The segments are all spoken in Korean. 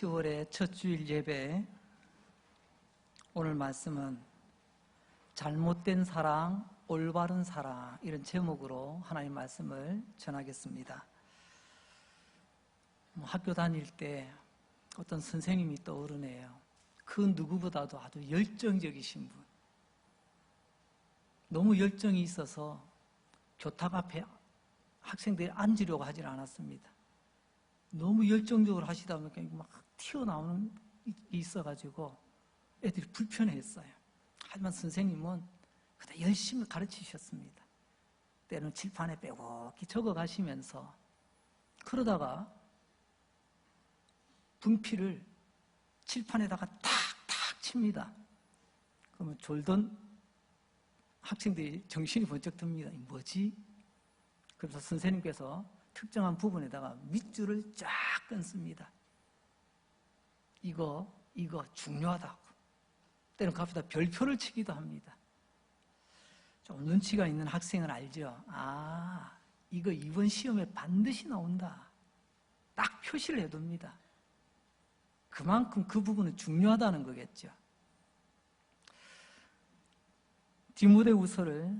10월의 첫 주일 예배, 오늘 말씀은 잘못된 사랑, 올바른 사랑, 이런 제목으로 하나님 말씀을 전하겠습니다. 학교 다닐 때 어떤 선생님이 떠오르네요. 그 누구보다도 아주 열정적이신 분. 너무 열정이 있어서 교탁 앞에 학생들이 앉으려고 하질 않았습니다. 너무 열정적으로 하시다 보니까 막 튀어나오는 게 있어가지고 애들이 불편해했어요. 하지만 선생님은 그때 열심히 가르치셨습니다. 때는 칠판에 빼곡히 적어가시면서 그러다가 분필을 칠판에다가 탁탁 칩니다. 그러면 졸던 학생들이 정신이 번쩍 듭니다. 뭐지? 그래서 선생님께서 특정한 부분에다가 밑줄을 쫙 끊습니다. 이거 중요하다고. 때는 갑자기 별표를 치기도 합니다. 좀 눈치가 있는 학생은 알죠. 이거 이번 시험에 반드시 나온다. 딱 표시를 해둡니다. 그만큼 그 부분은 중요하다는 거겠죠. 디모데후서를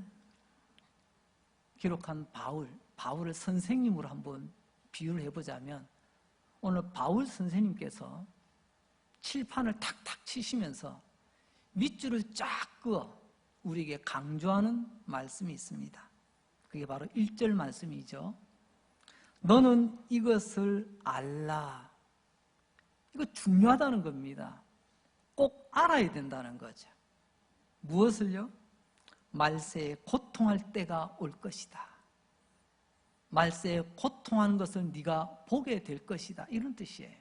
기록한 바울을 선생님으로 한번 비유를 해보자면, 오늘 바울 선생님께서 칠판을 탁탁 치시면서 밑줄을 쫙 그어 우리에게 강조하는 말씀이 있습니다. 그게 바로 1절 말씀이죠. 너는 이것을 알라. 이거 중요하다는 겁니다. 꼭 알아야 된다는 거죠. 무엇을요? 말세에 고통할 때가 올 것이다. 말세에 고통하는 것을 네가 보게 될 것이다. 이런 뜻이에요.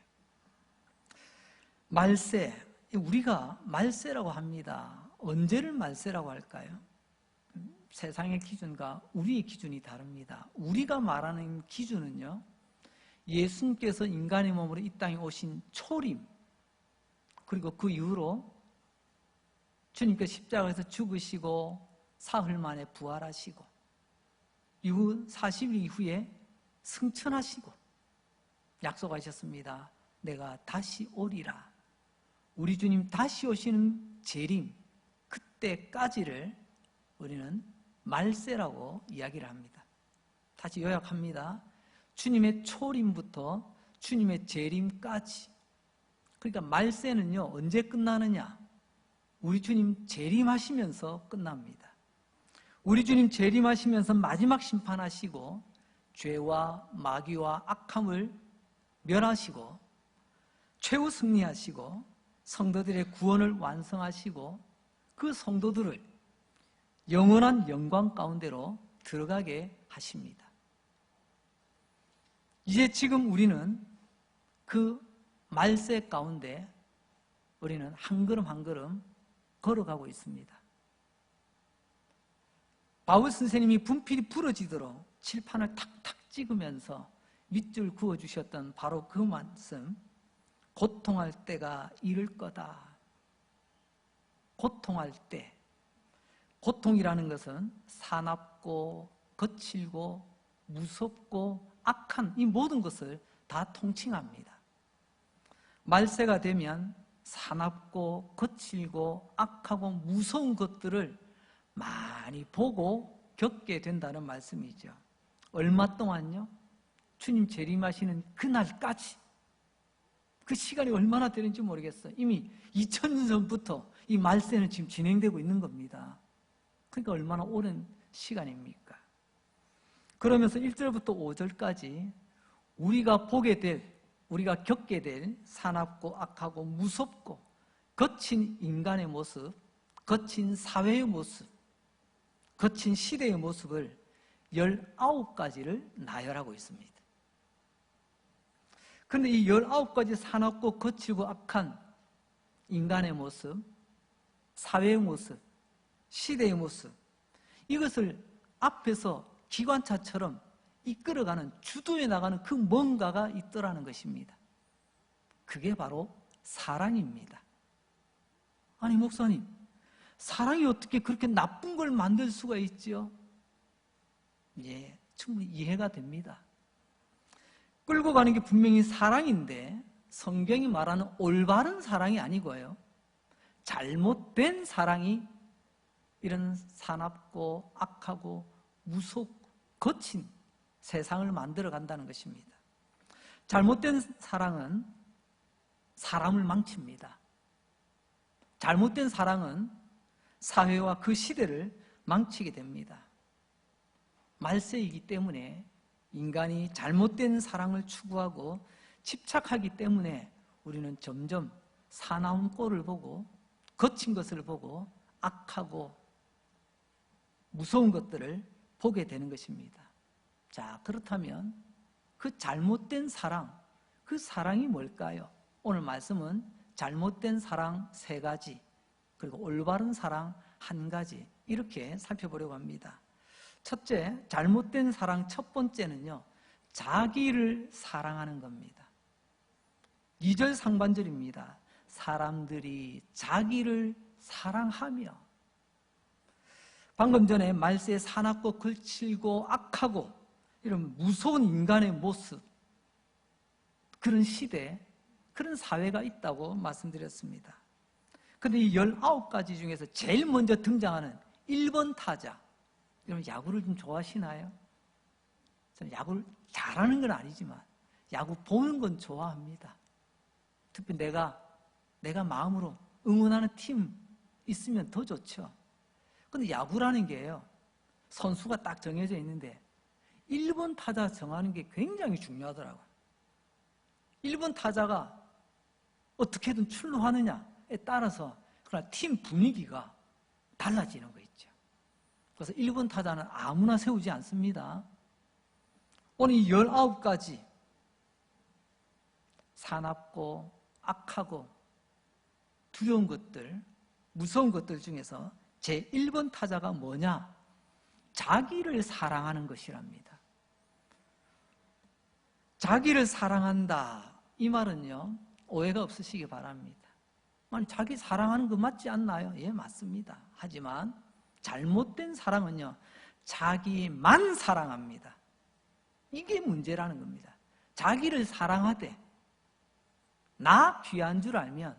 말세, 우리가 말세라고 합니다. 언제를 말세라고 할까요? 세상의 기준과 우리의 기준이 다릅니다. 우리가 말하는 기준은요, 예수님께서 인간의 몸으로 이 땅에 오신 초림, 그리고 그 이후로 주님께서 십자가에서 죽으시고 사흘 만에 부활하시고 이후 40일 이후에 승천하시고 약속하셨습니다. 내가 다시 오리라. 우리 주님 다시 오시는 재림, 그때까지를 우리는 말세라고 이야기를 합니다. 다시 요약합니다. 주님의 초림부터 주님의 재림까지. 그러니까 말세는요, 언제 끝나느냐? 우리 주님 재림하시면서 끝납니다. 우리 주님 재림하시면서 마지막 심판하시고 죄와 마귀와 악함을 멸하시고 최후 승리하시고 성도들의 구원을 완성하시고 그 성도들을 영원한 영광 가운데로 들어가게 하십니다. 이제 지금 우리는 그 말세 가운데 우리는 한 걸음 한 걸음 걸어가고 있습니다. 바울 선생님이 분필이 부러지도록 칠판을 탁탁 찍으면서 밑줄 그어주셨던 바로 그 말씀, 고통할 때가 이를 거다. 고통할 때, 고통이라는 것은 사납고 거칠고 무섭고 악한 이 모든 것을 다 통칭합니다. 말세가 되면 사납고 거칠고 악하고 무서운 것들을 많이 보고 겪게 된다는 말씀이죠. 얼마 동안요? 주님 재림하시는 그날까지. 그 시간이 얼마나 되는지 모르겠어요. 이미 2000년 전부터 이 말세는 지금 진행되고 있는 겁니다. 그러니까 얼마나 오랜 시간입니까? 그러면서 1절부터 5절까지 우리가 보게 될, 우리가 겪게 될 사납고 악하고 무섭고 거친 인간의 모습, 거친 사회의 모습, 거친 시대의 모습을 19가지를 나열하고 있습니다. 그런데 이 19가지 사납고 거칠고 악한 인간의 모습, 사회의 모습, 시대의 모습, 이것을 앞에서 기관차처럼 이끌어가는, 주도해 나가는 그 뭔가가 있더라는 것입니다. 그게 바로 사랑입니다. 아니 목사님, 사랑이 어떻게 그렇게 나쁜 걸 만들 수가 있죠? 예, 충분히 이해가 됩니다. 끌고 가는 게 분명히 사랑인데 성경이 말하는 올바른 사랑이 아니고요, 잘못된 사랑이 이런 사납고 악하고 무섭고 거친 세상을 만들어 간다는 것입니다. 잘못된 사랑은 사람을 망칩니다. 잘못된 사랑은 사회와 그 시대를 망치게 됩니다. 말세이기 때문에 인간이 잘못된 사랑을 추구하고 집착하기 때문에 우리는 점점 사나운 꼴을 보고 거친 것을 보고 악하고 무서운 것들을 보게 되는 것입니다. 자, 그렇다면 그 잘못된 사랑, 그 사랑이 뭘까요? 오늘 말씀은 잘못된 사랑 3가지, 그리고 올바른 사랑 1가지, 이렇게 살펴보려고 합니다. 첫째, 잘못된 사랑 첫 번째는요, 자기를 사랑하는 겁니다. 2절 상반절입니다. 사람들이 자기를 사랑하며. 방금 전에 말세에 사납고 거칠고 악하고 이런 무서운 인간의 모습, 그런 시대, 그런 사회가 있다고 말씀드렸습니다. 그런데 이 19가지 중에서 제일 먼저 등장하는 1번 타자, 여러분 야구를 좀 좋아하시나요? 저는 야구를 잘하는 건 아니지만 야구 보는 건 좋아합니다. 특히 내가 마음으로 응원하는 팀 있으면 더 좋죠. 근데 야구라는 게요, 선수가 딱 정해져 있는데 1번 타자 정하는 게 굉장히 중요하더라고요. 1번 타자가 어떻게든 출루하느냐에 따라서 그러나 팀 분위기가 달라지는 거 있죠. 그래서 1번 타자는 아무나 세우지 않습니다. 오늘 이 19가지 사납고 악하고 두려운 것들, 무서운 것들 중에서 제 1번 타자가 뭐냐? 자기를 사랑하는 것이랍니다. 자기를 사랑한다, 이 말은요, 오해가 없으시기 바랍니다. 자기 사랑하는 거 맞지 않나요? 예, 맞습니다. 하지만 잘못된 사랑은요, 자기만 사랑합니다. 이게 문제라는 겁니다. 자기를 사랑하되 나 귀한 줄 알면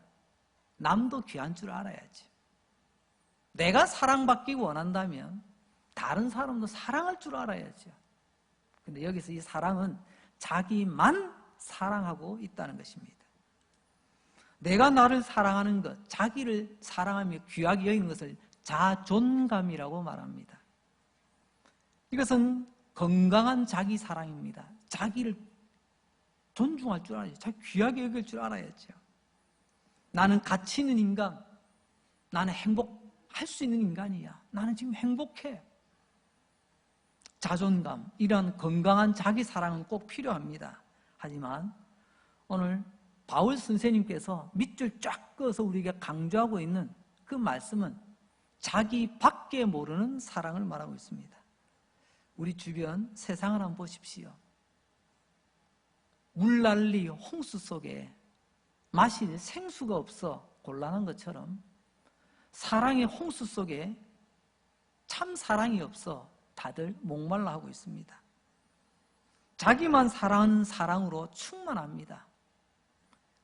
남도 귀한 줄 알아야지. 내가 사랑받기 원한다면 다른 사람도 사랑할 줄 알아야죠. 근데 여기서 이 사랑은 자기만 사랑하고 있다는 것입니다. 내가 나를 사랑하는 것, 자기를 사랑하며 귀하게 여기는 것을 자존감이라고 말합니다. 이것은 건강한 자기 사랑입니다. 자기를 존중할 줄 알아야죠. 자기 귀하게 여길 줄 알아야죠. 나는 가치 있는 인간, 나는 행복할 수 있는 인간이야. 나는 지금 행복해. 자존감, 이런 건강한 자기 사랑은 꼭 필요합니다. 하지만 오늘 바울 선생님께서 밑줄 쫙 그어서 우리에게 강조하고 있는 그 말씀은 자기 밖에 모르는 사랑을 말하고 있습니다. 우리 주변 세상을 한번 보십시오. 물난리 홍수 속에 마실 생수가 없어 곤란한 것처럼 사랑의 홍수 속에 참 사랑이 없어 다들 목말라 하고 있습니다. 자기만 사랑하는 사랑으로 충만합니다.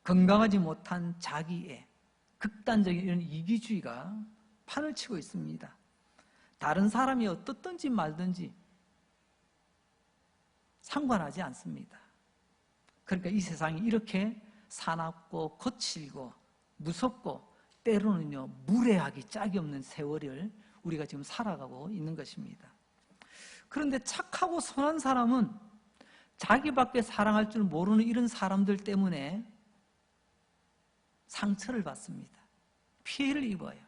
건강하지 못한 자기애, 극단적인 이런 이기주의가 판을 치고 있습니다. 다른 사람이 어떻든지 말든지 상관하지 않습니다. 그러니까 이 세상이 이렇게 사납고 거칠고 무섭고 때로는요 무례하기 짝이 없는 세월을 우리가 지금 살아가고 있는 것입니다. 그런데 착하고 선한 사람은 자기밖에 사랑할 줄 모르는 이런 사람들 때문에 상처를 받습니다. 피해를 입어요.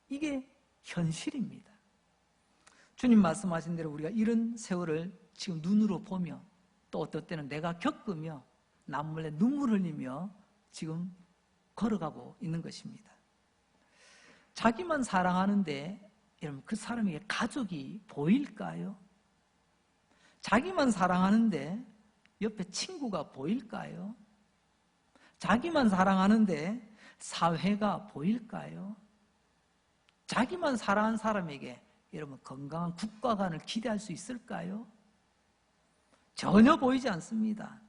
이게 현실입니다. 주님 말씀하신 대로 우리가 이런 세월을 지금 눈으로 보며 또 어떨 때는 내가 겪으며 남몰래 눈물 흘리며 지금 걸어가고 있는 것입니다. 자기만 사랑하는데 여러분 그 사람에게 가족이 보일까요? 자기만 사랑하는데 옆에 친구가 보일까요? 자기만 사랑하는데 사회가 보일까요? 자기만 사랑하는 사람에게 여러분 건강한 국가관을 기대할 수 있을까요? 전혀 보이지 않습니다.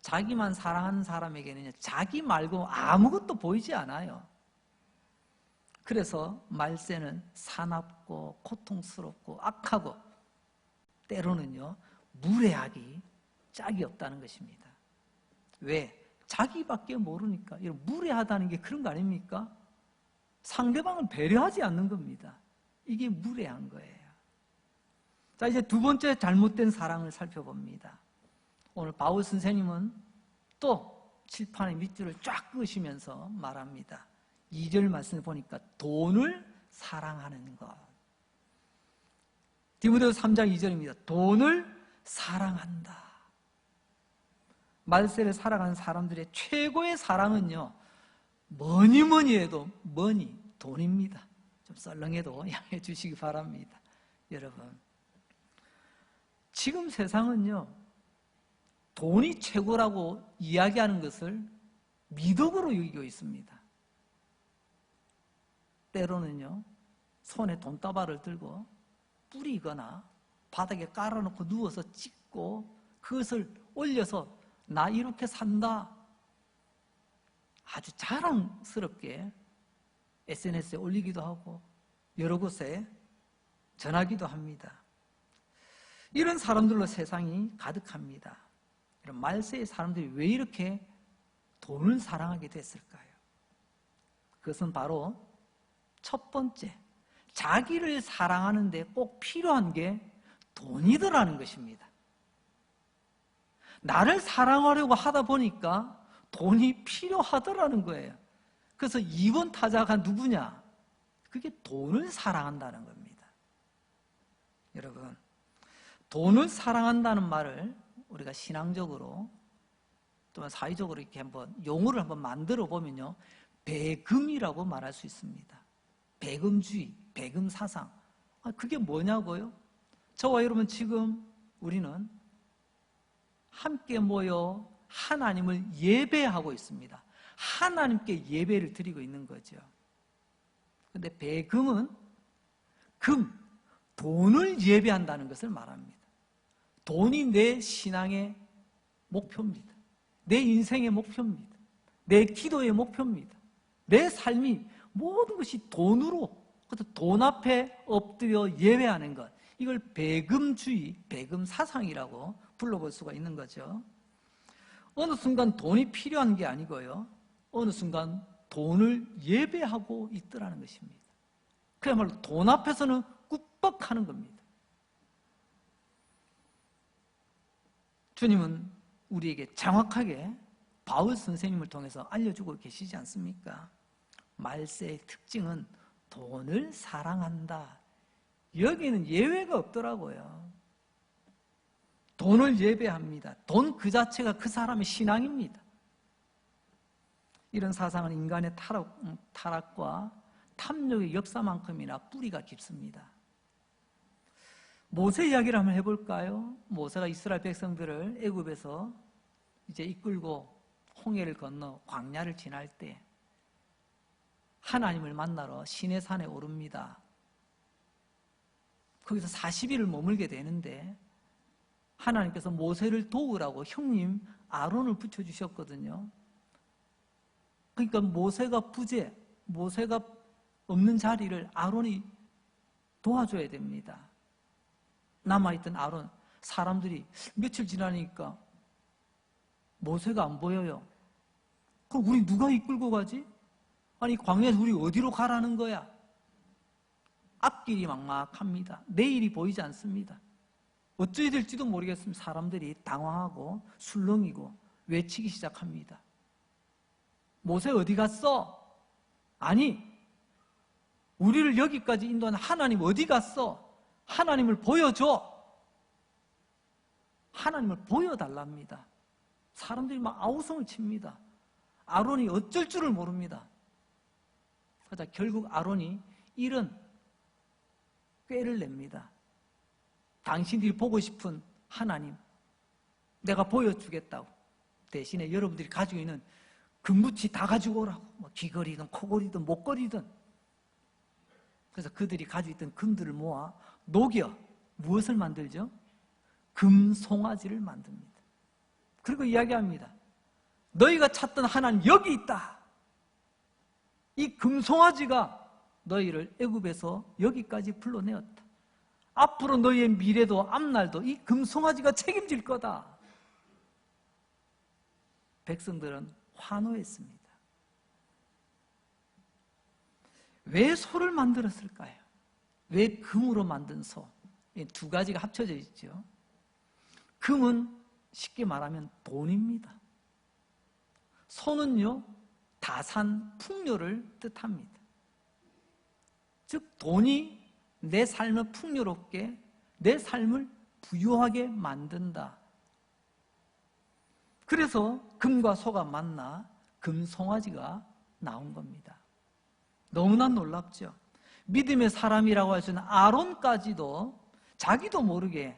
자기만 사랑하는 사람에게는 자기 말고 아무것도 보이지 않아요. 그래서 말세는 사납고 고통스럽고 악하고 때로는요 무례하기 짝이 없다는 것입니다. 왜? 자기밖에 모르니까. 이런 무례하다는 게 그런 거 아닙니까? 상대방을 배려하지 않는 겁니다. 이게 무례한 거예요. 자, 이제 두 번째 잘못된 사랑을 살펴봅니다. 오늘 바울 선생님은 또 칠판의 밑줄을 쫙 그으시면서 말합니다. 2절 말씀을 보니까 돈을 사랑하는 것. 디모데후서 3장 2절입니다. 돈을 사랑한다. 말세를 살아가는 사람들의 최고의 사랑은요, 뭐니 해도 돈입니다. 좀 썰렁해도 양해해 주시기 바랍니다. 여러분, 지금 세상은요, 돈이 최고라고 이야기하는 것을 미덕으로 여기고 있습니다. 때로는요, 손에 돈다발을 들고 뿌리거나 바닥에 깔아놓고 누워서 찍고 그것을 올려서 나 이렇게 산다, 아주 자랑스럽게 SNS에 올리기도 하고 여러 곳에 전하기도 합니다. 이런 사람들로 세상이 가득합니다. 이런 말세의 사람들이 왜 이렇게 돈을 사랑하게 됐을까요? 그것은 바로 첫 번째, 자기를 사랑하는데 꼭 필요한 게 돈이더라는 것입니다. 나를 사랑하려고 하다 보니까 돈이 필요하더라는 거예요. 그래서 2번 타자가 누구냐? 그게 돈을 사랑한다는 겁니다. 여러분, 돈을 사랑한다는 말을 우리가 신앙적으로 또는 사회적으로 이렇게 한번 용어를 한번 만들어 보면요, 배금이라고 말할 수 있습니다. 배금주의, 배금사상. 그게 뭐냐고요? 저와 여러분, 지금 우리는 함께 모여 하나님을 예배하고 있습니다. 하나님께 예배를 드리고 있는 거죠. 그런데 배금은 돈을 예배한다는 것을 말합니다. 돈이 내 신앙의 목표입니다. 내 인생의 목표입니다. 내 기도의 목표입니다. 내 삶이 모든 것이 돈으로, 돈 앞에 엎드려 예배하는 것, 이걸 배금주의, 배금사상이라고 불러볼 수가 있는 거죠. 어느 순간 돈이 필요한 게 아니고요, 어느 순간 돈을 예배하고 있더라는 것입니다. 그야말로 돈 앞에서는 꾹박하는 겁니다. 주님은 우리에게 정확하게 바울 선생님을 통해서 알려주고 계시지 않습니까? 말세의 특징은 돈을 사랑한다. 여기는 예외가 없더라고요. 돈을 예배합니다. 돈 그 자체가 그 사람의 신앙입니다. 이런 사상은 인간의 타락과 탐욕의 역사만큼이나 뿌리가 깊습니다. 모세 이야기를 한번 해볼까요? 모세가 이스라엘 백성들을 애굽에서 이제 이끌고 홍해를 건너 광야를 지날 때 하나님을 만나러 시내산에 오릅니다. 거기서 40일을 머물게 되는데 하나님께서 모세를 도우라고 형님 아론을 붙여주셨거든요. 그러니까 모세가 없는 자리를 아론이 도와줘야 됩니다. 남아있던 아론, 사람들이 며칠 지나니까 모세가 안 보여요. 그럼 우리 누가 이끌고 가지? 아니, 광야에서 우리 어디로 가라는 거야? 앞길이 막막합니다. 내일이 보이지 않습니다. 어찌 될지도 모르겠습니다. 사람들이 당황하고 술렁이고 외치기 시작합니다. 모세 어디 갔어? 아니, 우리를 여기까지 인도한 하나님 어디 갔어? 하나님을 보여줘. 하나님을 보여달랍니다. 사람들이 막 아우성을 칩니다. 아론이 어쩔 줄을 모릅니다. 그러자 결국 아론이 이런 꾀를 냅니다. 당신들이 보고 싶은 하나님, 내가 보여주겠다고. 대신에 여러분들이 가지고 있는 금붙이 다 가지고 오라고. 뭐 귀걸이든 코걸이든 목걸이든. 그래서 그들이 가지고 있던 금들을 모아 녹여 무엇을 만들죠? 금송아지를 만듭니다. 그리고 이야기합니다. 너희가 찾던 하나님 여기 있다. 이 금송아지가 너희를 애굽에서 여기까지 불러내었다. 앞으로 너희의 미래도 앞날도 이 금송아지가 책임질 거다. 백성들은 환호했습니다. 왜 소를 만들었을까요? 왜 금으로 만든 소? 이 두 가지가 합쳐져 있죠. 금은 쉽게 말하면 돈입니다. 소는요, 다산, 풍요를 뜻합니다. 즉 돈이 내 삶을 풍요롭게, 내 삶을 부유하게 만든다. 그래서 금과 소가 만나 금송아지가 나온 겁니다. 너무나 놀랍죠. 믿음의 사람이라고 할 수 있는 아론까지도 자기도 모르게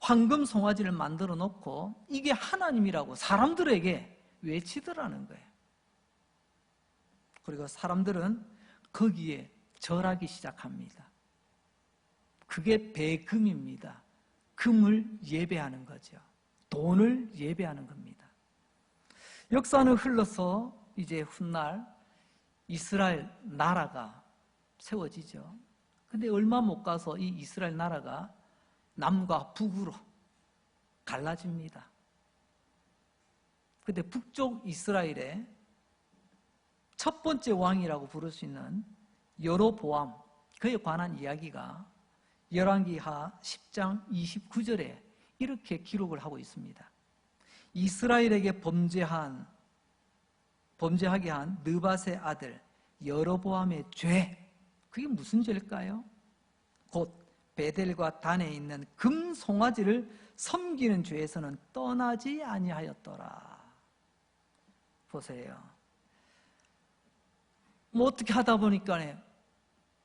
황금 송아지를 만들어 놓고 이게 하나님이라고 사람들에게 외치더라는 거예요. 그리고 사람들은 거기에 절하기 시작합니다. 그게 배금입니다. 금을 예배하는 거죠. 돈을 예배하는 겁니다. 역사는 흘러서 이제 훗날 이스라엘 나라가 세워지죠. 근데 얼마 못 가서 이 이스라엘 나라가 남과 북으로 갈라집니다. 근데 북쪽 이스라엘의 첫 번째 왕이라고 부를 수 있는 여로보암, 그에 관한 이야기가 열왕기하 10장 29절에 이렇게 기록을 하고 있습니다. 이스라엘에게 범죄하게 한 느밧의 아들 여로보암의 죄, 그게 무슨 죄일까요? 곧 베델과 단에 있는 금 송아지를 섬기는 죄에서는 떠나지 아니하였더라. 보세요. 뭐 어떻게 하다 보니까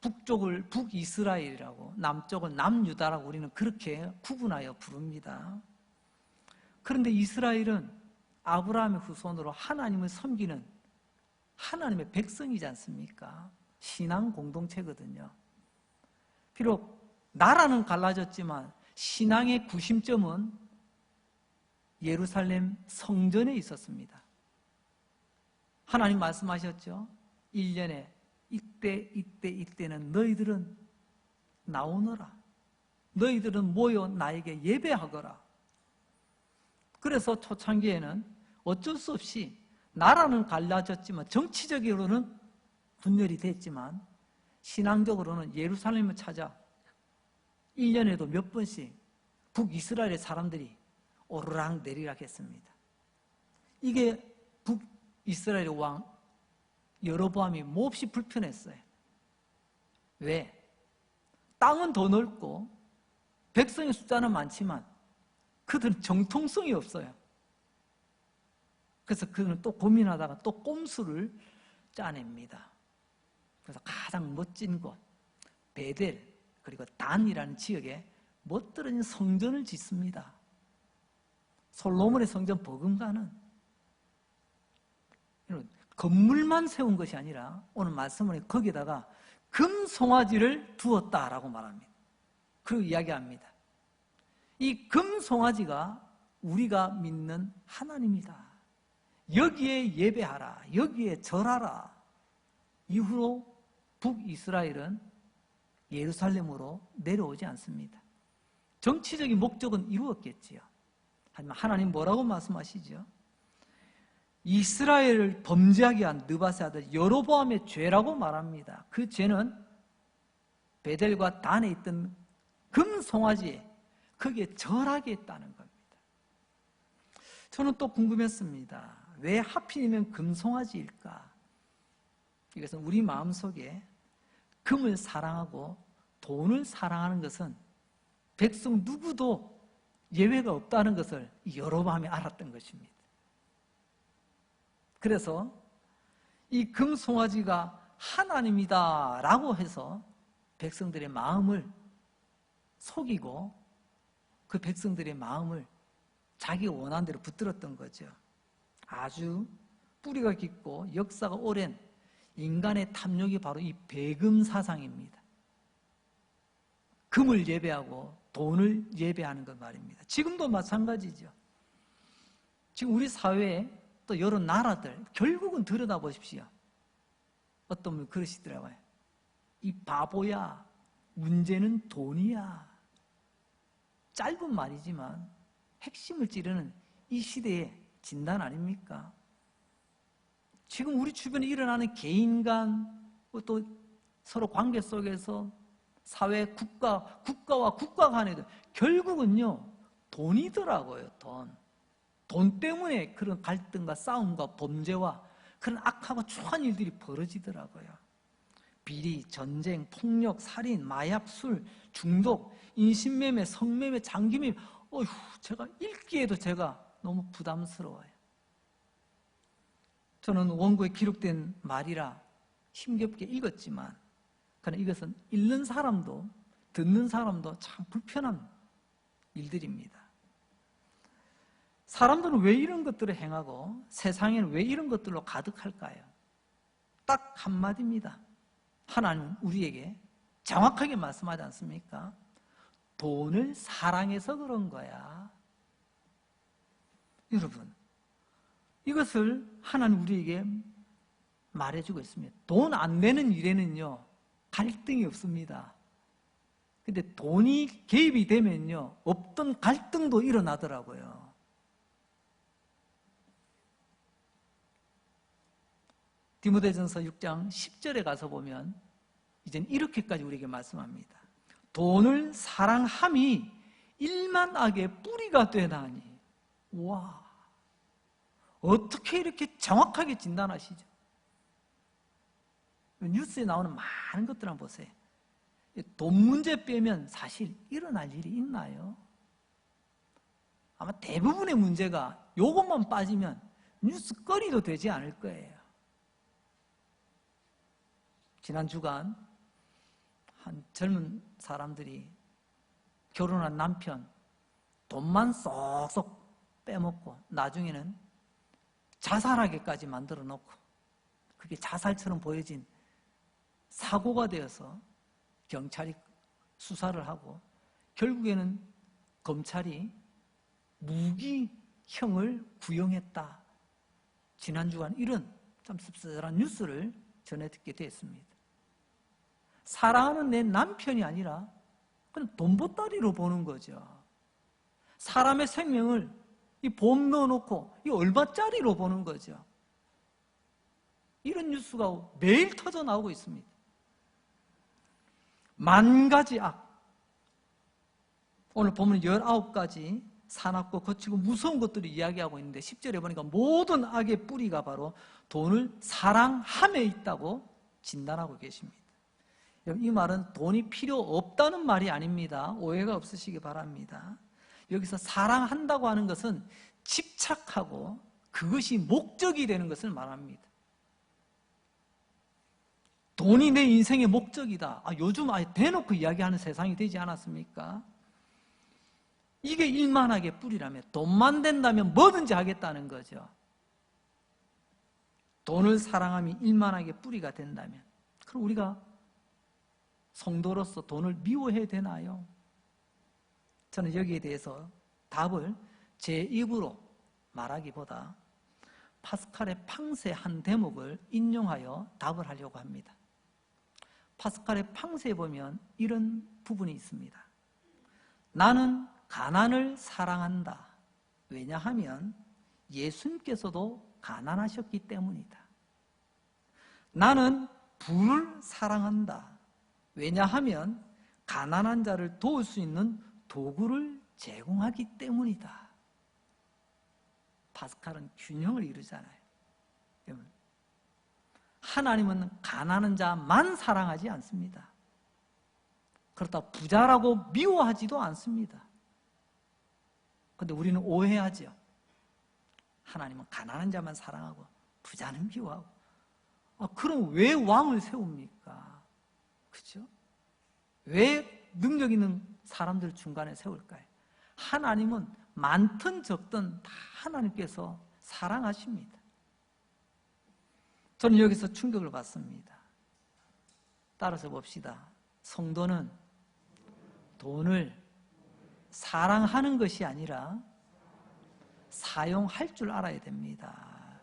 북쪽을 북이스라엘이라고, 남쪽을 남유다라고 우리는 그렇게 구분하여 부릅니다. 그런데 이스라엘은 아브라함의 후손으로 하나님을 섬기는 하나님의 백성이지 않습니까? 신앙 공동체거든요. 비록 나라는 갈라졌지만 신앙의 구심점은 예루살렘 성전에 있었습니다. 하나님 말씀하셨죠. 1년에 이때는 너희들은 나오너라. 너희들은 모여 나에게 예배하거라. 그래서 초창기에는 어쩔 수 없이 나라는 갈라졌지만 정치적으로는 분열이 됐지만 신앙적으로는 예루살렘을 찾아 1년에도 몇 번씩 북이스라엘의 사람들이 오르락 내리락 했습니다. 이게 북이스라엘의 왕 여로보암이 몹시 불편했어요. 왜? 땅은 더 넓고 백성의 숫자는 많지만 그들은 정통성이 없어요. 그래서 그는 또 고민하다가 또 꼼수를 짜냅니다. 그래서 가장 멋진 곳 베델 그리고 단이라는 지역에 멋들은 성전을 짓습니다. 솔로몬의 성전 버금가는 건물만 세운 것이 아니라 오늘 말씀은 거기다가 금송아지를 두었다라고 말합니다. 그리고 이야기합니다. 이 금송아지가 우리가 믿는 하나님이다. 여기에 예배하라. 여기에 절하라. 이후로 북이스라엘은 예루살렘으로 내려오지 않습니다. 정치적인 목적은 이루었겠지요. 하지만 하나님 뭐라고 말씀하시죠? 이스라엘을 범죄하게 한 느밧의 아들 여로보암의 죄라고 말합니다. 그 죄는 베델과 단에 있던 금송아지에 거기에 절하게 했다는 겁니다. 저는 또 궁금했습니다. 왜 하필이면 금송아지일까? 이것은 우리 마음속에 금을 사랑하고 돈을 사랑하는 것은 백성 누구도 예외가 없다는 것을 여로보암이 알았던 것입니다. 그래서 이 금송아지가 하나님이다 라고 해서 백성들의 마음을 속이고 그 백성들의 마음을 자기가 원하는 대로 붙들었던 거죠. 아주 뿌리가 깊고 역사가 오랜 인간의 탐욕이 바로 이 배금 사상입니다. 금을 예배하고 돈을 예배하는 것 말입니다. 지금도 마찬가지죠. 지금 우리 사회에 또 여러 나라들 결국은 들여다보십시오. 어떤 분이 그러시더라고요. 이 바보야, 문제는 돈이야. 짧은 말이지만 핵심을 찌르는 이 시대의 진단 아닙니까? 지금 우리 주변에 일어나는 개인 간 또 서로 관계 속에서 사회, 국가와 국가 간에도 결국은요 돈이더라고요. 돈 때문에 그런 갈등과 싸움과 범죄와 그런 악하고 추한 일들이 벌어지더라고요. 비리, 전쟁, 폭력, 살인, 마약, 술, 중독, 인신매매, 성매매, 장기매매. 제가 읽기에도 제가 너무 부담스러워요. 저는 원고에 기록된 말이라 힘겹게 읽었지만 그러나 이것은 읽는 사람도 듣는 사람도 참 불편한 일들입니다. 사람들은 왜 이런 것들을 행하고 세상에는 왜 이런 것들로 가득할까요? 딱 한마디입니다. 하나님은 우리에게 정확하게 말씀하지 않습니까? 돈을 사랑해서 그런 거야. 여러분, 이것을 하나님 우리에게 말해주고 있습니다. 돈 안 되는 일에는요 갈등이 없습니다. 근데 돈이 개입이 되면요 없던 갈등도 일어나더라고요. 디모데전서 6장 10절에 가서 보면 이젠 이렇게까지 우리에게 말씀합니다. 돈을 사랑함이 일만 악의 뿌리가 되나니. 와, 어떻게 이렇게 정확하게 진단하시죠? 뉴스에 나오는 많은 것들 한번 보세요. 돈 문제 빼면 사실 일어날 일이 있나요? 아마 대부분의 문제가 이것만 빠지면 뉴스거리도 되지 않을 거예요. 지난 주간 한 젊은 사람들이 결혼한 남편 돈만 쏙쏙 빼먹고 나중에는 자살하게까지 만들어 놓고 그게 자살처럼 보여진 사고가 되어서 경찰이 수사를 하고 결국에는 검찰이 무기형을 구형했다. 지난 주간 이런 참 씁쓸한 뉴스를 전해 듣게 되었습니다. 사랑하는 내 남편이 아니라 그냥 돈보따리로 보는 거죠. 사람의 생명을 이 보험 넣어놓고 이 얼마짜리로 보는 거죠. 이런 뉴스가 매일 터져 나오고 있습니다. 만 가지 악. 오늘 보면 19가지 사납고 거치고 무서운 것들을 이야기하고 있는데 10절에 보니까 모든 악의 뿌리가 바로 돈을 사랑함에 있다고 진단하고 계십니다. 이 말은 돈이 필요 없다는 말이 아닙니다. 오해가 없으시기 바랍니다. 여기서 사랑한다고 하는 것은 집착하고 그것이 목적이 되는 것을 말합니다. 돈이 내 인생의 목적이다. 요즘 아예 대놓고 이야기하는 세상이 되지 않았습니까? 이게 일만하게 뿌리라면 돈만 된다면 뭐든지 하겠다는 거죠. 돈을 사랑함이 일만하게 뿌리가 된다면 그럼 우리가 성도로서 돈을 미워해야 되나요? 저는 여기에 대해서 답을 제 입으로 말하기보다 파스칼의 팡세 한 대목을 인용하여 답을 하려고 합니다. 파스칼의 팡세에 보면 이런 부분이 있습니다. 나는 가난을 사랑한다. 왜냐하면 예수님께서도 가난하셨기 때문이다. 나는 부를 사랑한다. 왜냐하면 가난한 자를 도울 수 있는 도구를 제공하기 때문이다. 파스칼은 균형을 이루잖아요. 하나님은 가난한 자만 사랑하지 않습니다. 그렇다고 부자라고 미워하지도 않습니다. 그런데 우리는 오해하죠. 하나님은 가난한 자만 사랑하고 부자는 미워하고. 그럼 왜 왕을 세웁니까? 그죠? 왜 능력 있는 사람들 중간에 세울까요? 하나님은 많든 적든 다 하나님께서 사랑하십니다. 저는 여기서 충격을 받습니다. 따라서 봅시다. 성도는 돈을 사랑하는 것이 아니라 사용할 줄 알아야 됩니다.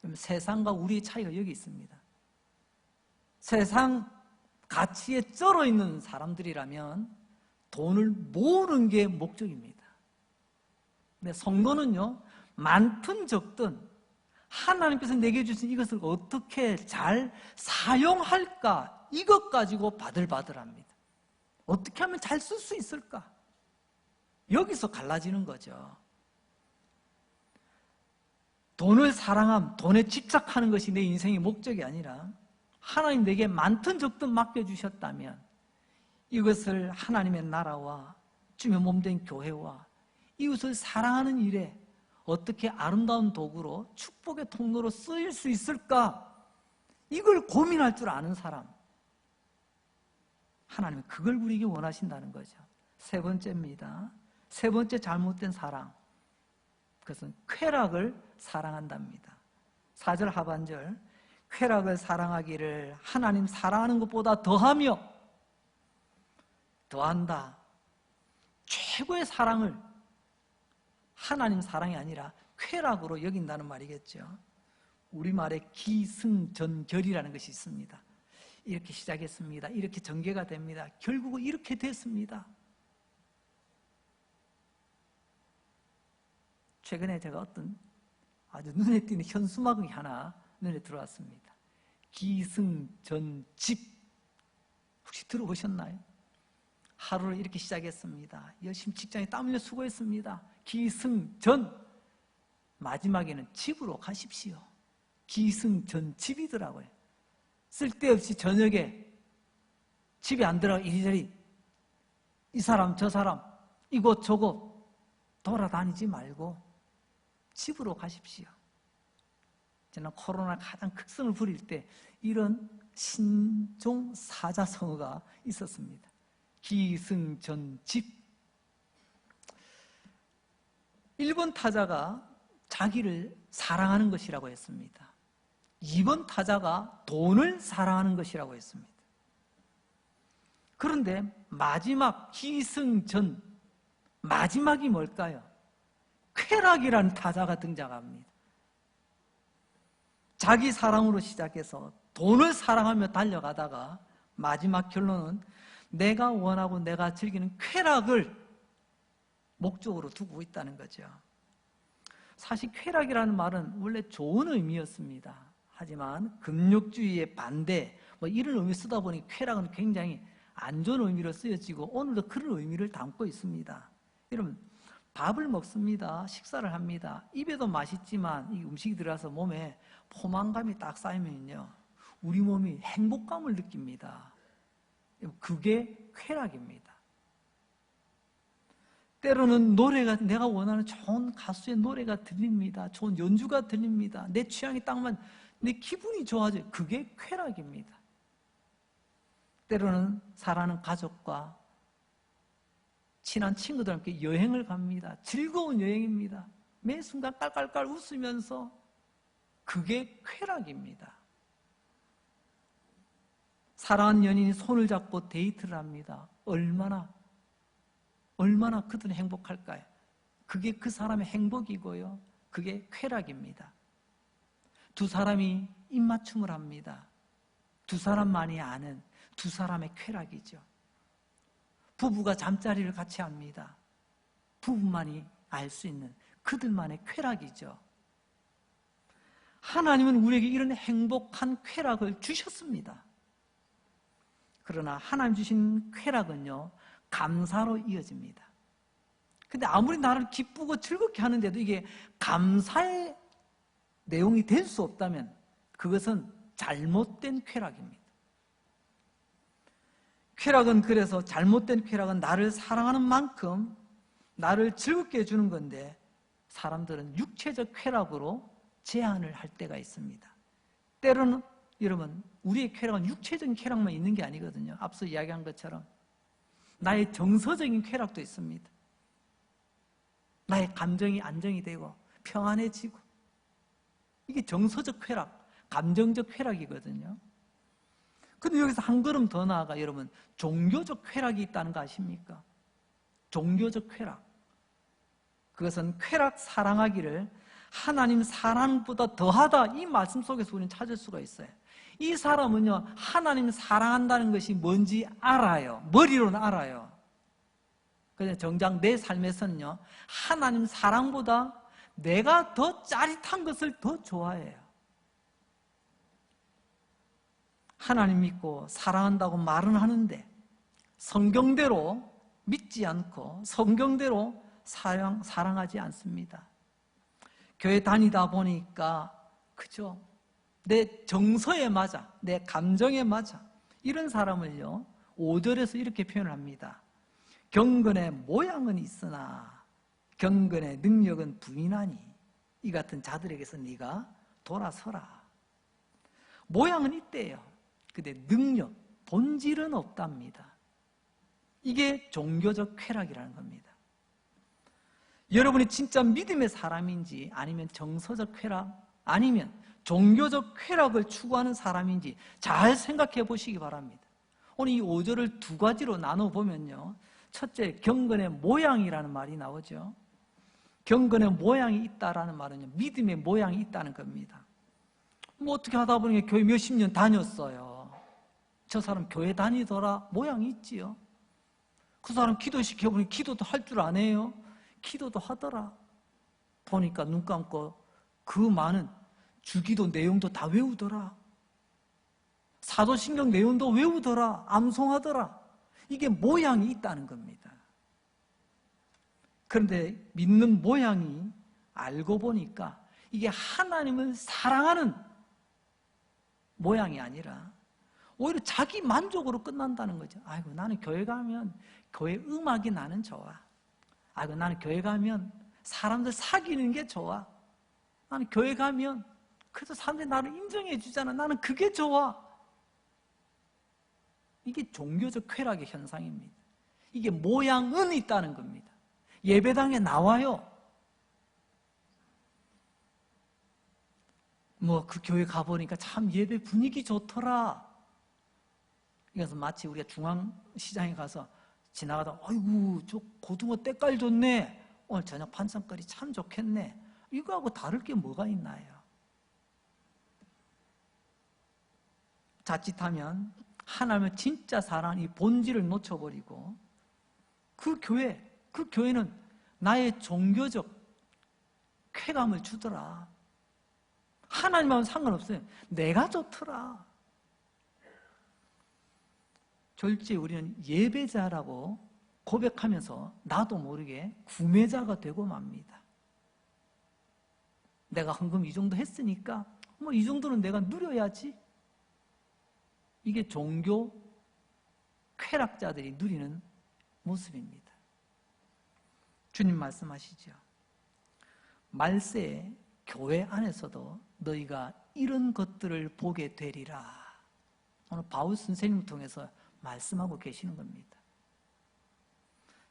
그럼 세상과 우리의 차이가 여기 있습니다. 세상 가치에 쩔어 있는 사람들이라면 돈을 모으는 게 목적입니다. 근데 성도는요, 많든 적든 하나님께서 내게 주신 이것을 어떻게 잘 사용할까, 이것 가지고 바들바들합니다. 어떻게 하면 잘 쓸 수 있을까? 여기서 갈라지는 거죠. 돈을 사랑함, 돈에 집착하는 것이 내 인생의 목적이 아니라 하나님 내게 많든 적든 맡겨주셨다면 이것을 하나님의 나라와 주님의 몸된 교회와 이웃을 사랑하는 일에 어떻게 아름다운 도구로 축복의 통로로 쓰일 수 있을까? 이걸 고민할 줄 아는 사람, 하나님은 그걸 우리에게 원하신다는 거죠. 세 번째입니다. 세 번째 잘못된 사랑, 그것은 쾌락을 사랑한답니다. 4절 하반절, 쾌락을 사랑하기를 하나님 사랑하는 것보다 더한다. 최고의 사랑을 하나님 사랑이 아니라 쾌락으로 여긴다는 말이겠죠. 우리말에 기승전결이라는 것이 있습니다. 이렇게 시작했습니다. 이렇게 전개가 됩니다. 결국은 이렇게 됐습니다. 최근에 제가 어떤 아주 눈에 띄는 현수막이 하나 눈에 들어왔습니다. 기승전집, 혹시 들어보셨나요? 하루를 이렇게 시작했습니다. 열심히 직장에 땀 흘려 수고했습니다. 기승전, 마지막에는 집으로 가십시오. 기승전집이더라고요. 쓸데없이 저녁에 집에 안 들어가 이리저리 이 사람 저 사람 이곳저곳 돌아다니지 말고 집으로 가십시오. 저는 코로나 가장 극성을 부릴 때 이런 신종 사자성어가 있었습니다. 기승전집. 1번 타자가 자기를 사랑하는 것이라고 했습니다. 2번 타자가 돈을 사랑하는 것이라고 했습니다. 그런데 마지막 기승전, 마지막이 뭘까요? 쾌락이라는 타자가 등장합니다. 자기 사랑으로 시작해서 돈을 사랑하며 달려가다가 마지막 결론은 내가 원하고 내가 즐기는 쾌락을 목적으로 두고 있다는 거죠. 사실 쾌락이라는 말은 원래 좋은 의미였습니다. 하지만 금욕주의의 반대, 이런 의미 쓰다 보니 쾌락은 굉장히 안 좋은 의미로 쓰여지고 오늘도 그런 의미를 담고 있습니다. 여러분, 밥을 먹습니다. 식사를 합니다. 입에도 맛있지만 이 음식이 들어가서 몸에 포만감이 딱 쌓이면요, 우리 몸이 행복감을 느낍니다. 그게 쾌락입니다. 때로는 노래가, 내가 원하는 좋은 가수의 노래가 들립니다. 좋은 연주가 들립니다. 내 취향이 딱 맞는, 내 기분이 좋아져요. 그게 쾌락입니다. 때로는 사랑하는 가족과 친한 친구들과 함께 여행을 갑니다. 즐거운 여행입니다. 매 순간 깔깔깔 웃으면서, 그게 쾌락입니다. 사랑하는 연인이 손을 잡고 데이트를 합니다. 얼마나 그들은 행복할까요? 그게 그 사람의 행복이고요, 그게 쾌락입니다. 두 사람이 입맞춤을 합니다. 두 사람만이 아는 두 사람의 쾌락이죠. 부부가 잠자리를 같이 합니다. 부부만이 알 수 있는 그들만의 쾌락이죠. 하나님은 우리에게 이런 행복한 쾌락을 주셨습니다. 그러나 하나님 주신 쾌락은요, 감사로 이어집니다. 근데 아무리 나를 기쁘고 즐겁게 하는데도 이게 감사의 내용이 될 수 없다면 그것은 잘못된 쾌락입니다. 쾌락은, 그래서 잘못된 쾌락은 나를 사랑하는 만큼 나를 즐겁게 해주는 건데, 사람들은 육체적 쾌락으로 제한을 할 때가 있습니다. 때로는 여러분, 우리의 쾌락은 육체적인 쾌락만 있는 게 아니거든요. 앞서 이야기한 것처럼 나의 정서적인 쾌락도 있습니다. 나의 감정이 안정이 되고 평안해지고, 이게 정서적 쾌락, 감정적 쾌락이거든요. 근데 여기서 한 걸음 더 나아가 여러분, 종교적 쾌락이 있다는 거 아십니까? 종교적 쾌락. 그것은 쾌락 사랑하기를 하나님 사랑보다 더하다, 이 말씀 속에서 우리는 찾을 수가 있어요. 이 사람은요, 하나님 사랑한다는 것이 뭔지 알아요. 머리로는 알아요. 그런데 정작 내 삶에서는요, 하나님 사랑보다 내가 더 짜릿한 것을 더 좋아해요. 하나님 믿고 사랑한다고 말은 하는데 성경대로 믿지 않고 성경대로 사랑하지 않습니다. 교회 다니다 보니까 그죠? 내 정서에 맞아, 내 감정에 맞아, 이런 사람을요 5절에서 이렇게 표현을 합니다. 경건의 모양은 있으나 경건의 능력은 부인하니 이 같은 자들에게서 네가 돌아서라. 모양은 있대요. 근데 능력, 본질은 없답니다. 이게 종교적 쾌락이라는 겁니다. 여러분이 진짜 믿음의 사람인지 아니면 정서적 쾌락, 아니면 종교적 쾌락을 추구하는 사람인지 잘 생각해 보시기 바랍니다. 오늘 이 5절을 두 가지로 나눠보면요, 첫째, 경건의 모양이라는 말이 나오죠. 경건의 모양이 있다라는 말은요, 믿음의 모양이 있다는 겁니다. 뭐 어떻게 하다 보니 교회 몇십 년 다녔어요. 저 사람 교회 다니더라, 모양이 있지요. 그 사람 기도시켜보니 기도도 할 줄 아네요. 기도도 하더라. 보니까 눈 감고 그 많은 주기도 내용도 다 외우더라. 사도신경 내용도 외우더라. 암송하더라. 이게 모양이 있다는 겁니다. 그런데 믿는 모양이 알고 보니까 이게 하나님을 사랑하는 모양이 아니라 오히려 자기 만족으로 끝난다는 거죠. 아이고, 나는 교회 가면 교회 음악이 나는 좋아. 아이고, 나는 교회 가면 사람들 사귀는 게 좋아. 나는 교회 가면 그래서 사람들이 나를 인정해 주잖아. 나는 그게 좋아. 이게 종교적 쾌락의 현상입니다. 이게 모양은 있다는 겁니다. 예배당에 나와요. 뭐 그 교회 가보니까 참 예배 분위기 좋더라. 그래서 마치 우리가 중앙시장에 가서 지나가다 아이고 저 고등어 때깔 좋네, 오늘 저녁 반찬거리 참 좋겠네, 이거하고 다를 게 뭐가 있나요? 자칫하면 하나님의 진짜 사랑, 이 본질을 놓쳐버리고 그 교회는 나의 종교적 쾌감을 주더라. 하나님하고는 상관없어요. 내가 좋더라. 졸지 우리는 예배자라고 고백하면서 나도 모르게 구매자가 되고 맙니다. 내가 헌금 이 정도 했으니까 뭐 이 정도는 내가 누려야지. 이게 종교 쾌락자들이 누리는 모습입니다. 주님 말씀하시죠. 말세에 교회 안에서도 너희가 이런 것들을 보게 되리라. 오늘 바울 선생님을 통해서 말씀하고 계시는 겁니다.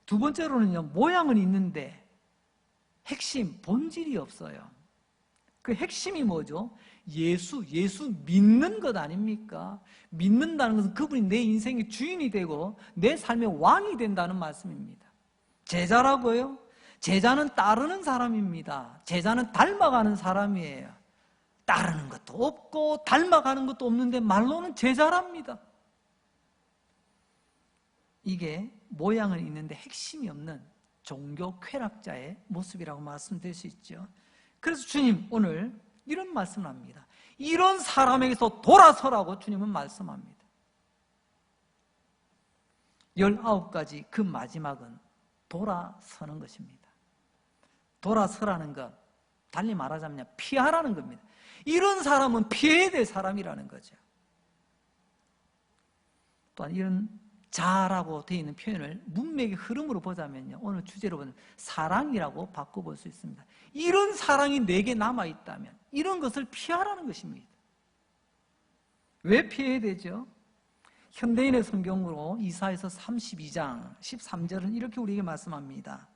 두 번째로는요, 모양은 있는데 핵심, 본질이 없어요. 그 핵심이 뭐죠? 예수 믿는 것 아닙니까? 믿는다는 것은 그분이 내 인생의 주인이 되고 내 삶의 왕이 된다는 말씀입니다. 제자라고요? 제자는 따르는 사람입니다. 제자는 닮아가는 사람이에요. 따르는 것도 없고 닮아가는 것도 없는데 말로는 제자랍니다. 이게 모양은 있는데 핵심이 없는 종교 쾌락자의 모습이라고 말씀드릴 수 있죠. 그래서 주님 오늘 이런 말씀을 합니다. 이런 사람에게서 돌아서라고 주님은 말씀합니다. 19가지 그 마지막은 돌아서는 것입니다. 돌아서라는 것, 달리 말하자면 피하라는 겁니다. 이런 사람은 피해야 될 사람이라는 거죠. 또한 이런 자라고 되어 있는 표현을 문맥의 흐름으로 보자면요, 오늘 주제로 보는 사랑이라고 바꿔볼 수 있습니다. 이런 사랑이 내게 남아있다면 이런 것을 피하라는 것입니다. 왜 피해야 되죠? 현대인의 성경으로 이사야서 32장 13절은 이렇게 우리에게 말씀합니다.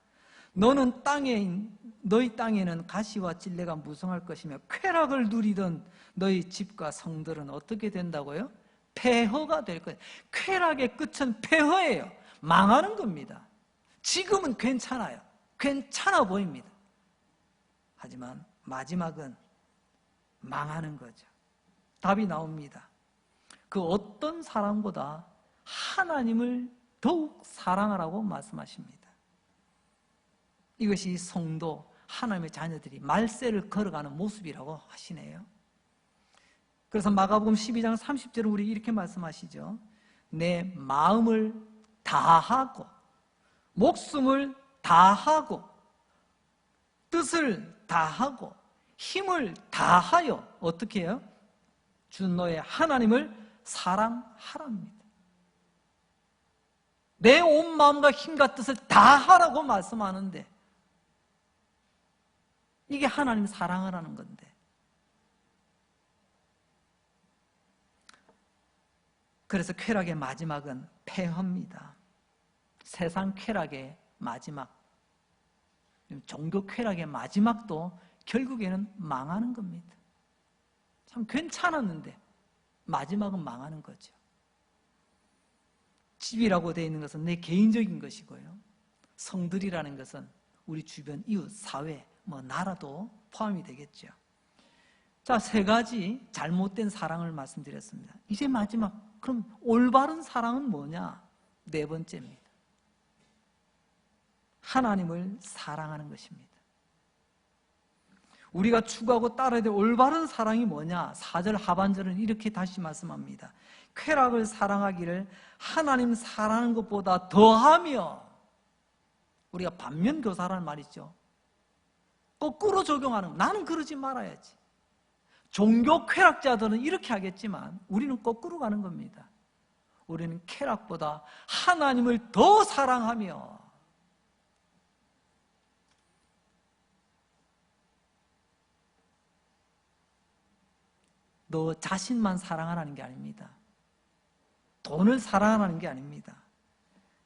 너희 땅에는 가시와 찔레가 무성할 것이며 쾌락을 누리던 너희 집과 성들은 어떻게 된다고요? 폐허가 될 거예요. 쾌락의 끝은 폐허예요. 망하는 겁니다. 지금은 괜찮아요. 괜찮아 보입니다. 하지만 마지막은 망하는 거죠. 답이 나옵니다. 그 어떤 사람보다 하나님을 더욱 사랑하라고 말씀하십니다. 이것이 성도, 하나님의 자녀들이 말세를 걸어가는 모습이라고 하시네요. 그래서 마가복음 12장 30절은 우리 이렇게 말씀하시죠. 내 마음을 다하고 목숨을 다하고 뜻을 다하고 힘을 다하여 어떻게 해요? 주 너의 하나님을 사랑하랍니다. 내 온 마음과 힘과 뜻을 다하라고 말씀하는데 이게 하나님 사랑을 하는 건데, 그래서 쾌락의 마지막은 폐허입니다. 세상 쾌락의 마지막, 종교 쾌락의 마지막도 결국에는 망하는 겁니다. 참 괜찮았는데 마지막은 망하는 거죠. 집이라고 되어 있는 것은 내 개인적인 것이고요, 성들이라는 것은 우리 주변 이웃, 사회, 나라도 포함이 되겠죠. 자, 세 가지 잘못된 사랑을 말씀드렸습니다. 이제 마지막, 그럼 올바른 사랑은 뭐냐? 네 번째입니다. 하나님을 사랑하는 것입니다. 우리가 추구하고 따라야 될 올바른 사랑이 뭐냐? 4절 하반절은 이렇게 다시 말씀합니다. 쾌락을 사랑하기를 하나님 사랑하는 것보다 더하며, 우리가 반면교사라는 말 있죠. 거꾸로 적용하는, 나는 그러지 말아야지. 종교 쾌락자들은 이렇게 하겠지만 우리는 거꾸로 가는 겁니다. 우리는 쾌락보다 하나님을 더 사랑하며, 너 자신만 사랑하라는 게 아닙니다. 돈을 사랑하라는 게 아닙니다.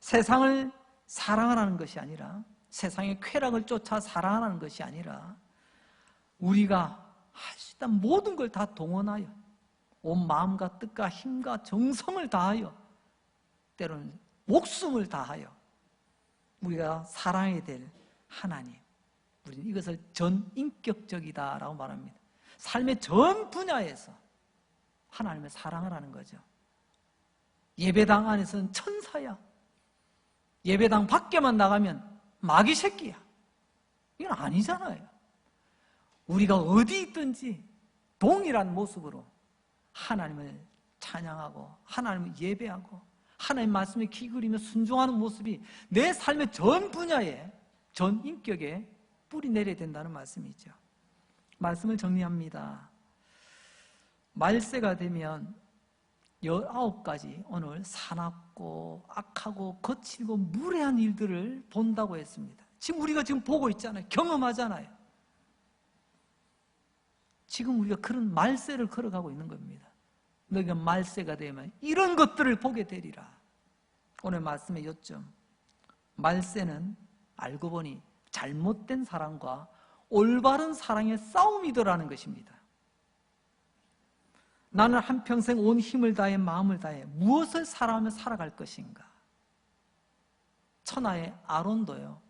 세상을 사랑하라는 것이 아니라, 세상의 쾌락을 쫓아 사랑하라는 것이 아니라, 우리가 할 수 있다는 모든 걸 다 동원하여 온 마음과 뜻과 힘과 정성을 다하여, 때로는 목숨을 다하여 우리가 사랑해야 될 하나님, 우리는 이것을 전인격적이다라고 말합니다. 삶의 전 분야에서 하나님을 사랑하라는 거죠. 예배당 안에서는 천사야, 예배당 밖에만 나가면 마귀 새끼야, 이건 아니잖아요. 우리가 어디 있든지 동일한 모습으로 하나님을 찬양하고 하나님을 예배하고 하나님 말씀에 귀 기울이며 순종하는 모습이 내 삶의 전 분야에, 전 인격에 뿌리 내려야 된다는 말씀이죠. 말씀을 정리합니다. 말세가 되면 19가지 오늘 사납고 악하고 거칠고 무례한 일들을 본다고 했습니다. 지금 우리가 지금 보고 있잖아요. 경험하잖아요. 지금 우리가 그런 말세를 걸어가고 있는 겁니다. 너희가 말세가 되면 이런 것들을 보게 되리라. 오늘 말씀의 요점, 말세는 알고 보니 잘못된 사랑과 올바른 사랑의 싸움이더라는 것입니다. 나는 한평생 온 힘을 다해 마음을 다해 무엇을 사랑하며 살아갈 것인가? 천하의 아론도요,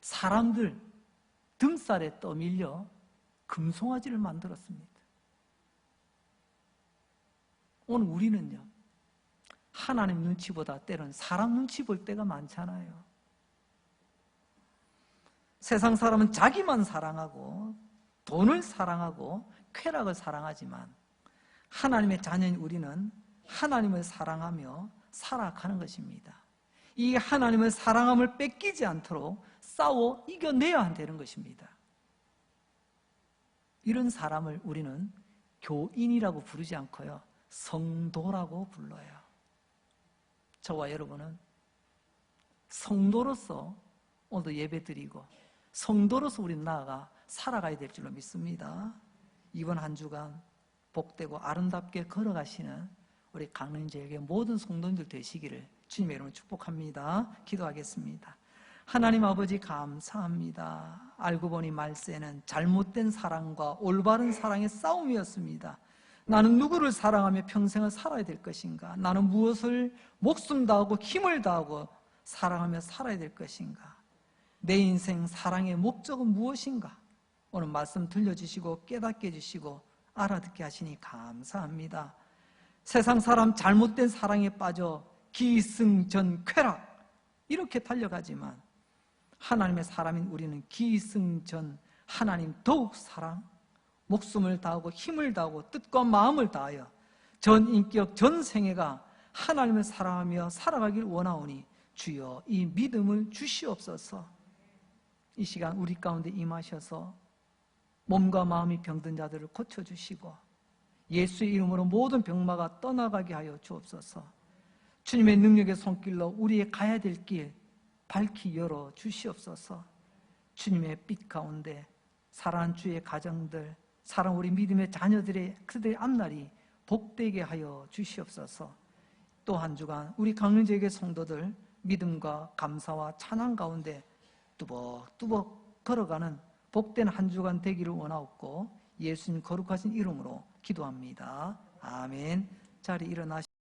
사람들 등살에 떠밀려 금송아지를 만들었습니다. 오늘 우리는요, 하나님 눈치보다 때로는 사람 눈치 볼 때가 많잖아요. 세상 사람은 자기만 사랑하고 돈을 사랑하고 쾌락을 사랑하지만 하나님의 자녀인 우리는 하나님을 사랑하며 살아가는 것입니다. 이 하나님을 사랑함을 뺏기지 않도록 싸워 이겨내야 되는 것입니다. 이런 사람을 우리는 교인이라고 부르지 않고요, 성도라고 불러요. 저와 여러분은 성도로서 오늘도 예배드리고 성도로서 우리는 나아가 살아가야 될 줄로 믿습니다. 이번 한 주간 복되고 아름답게 걸어가시는 우리 강릉지역의 모든 성도님들 되시기를 주님의 이름으로 축복합니다. 기도하겠습니다. 하나님 아버지 감사합니다. 알고 보니 말세는 잘못된 사랑과 올바른 사랑의 싸움이었습니다. 나는 누구를 사랑하며 평생을 살아야 될 것인가? 나는 무엇을 목숨 다하고 힘을 다하고 사랑하며 살아야 될 것인가? 내 인생 사랑의 목적은 무엇인가? 오늘 말씀 들려주시고 깨닫게 해주시고 알아듣게 하시니 감사합니다. 세상 사람 잘못된 사랑에 빠져 기승전쾌락 이렇게 달려가지만 하나님의 사람인 우리는 기승전 하나님 더욱 사랑, 목숨을 다하고 힘을 다하고 뜻과 마음을 다하여 전 인격 전 생애가 하나님을 사랑하며 살아가길 원하오니 주여 이 믿음을 주시옵소서. 이 시간 우리 가운데 임하셔서 몸과 마음이 병든 자들을 고쳐주시고 예수의 이름으로 모든 병마가 떠나가게 하여 주옵소서. 주님의 능력의 손길로 우리의 가야 될 길 밝히 열어 주시옵소서. 주님의 빛 가운데 사랑하는 주의 가정들, 사랑 우리 믿음의 자녀들의 그들의 앞날이 복되게 하여 주시옵소서. 또 한 주간 우리 강릉지역의 성도들 믿음과 감사와 찬양 가운데 뚜벅뚜벅 걸어가는 복된 한 주간 되기를 원하옵고 예수님 거룩하신 이름으로 기도합니다. 아멘. 자리 일어나시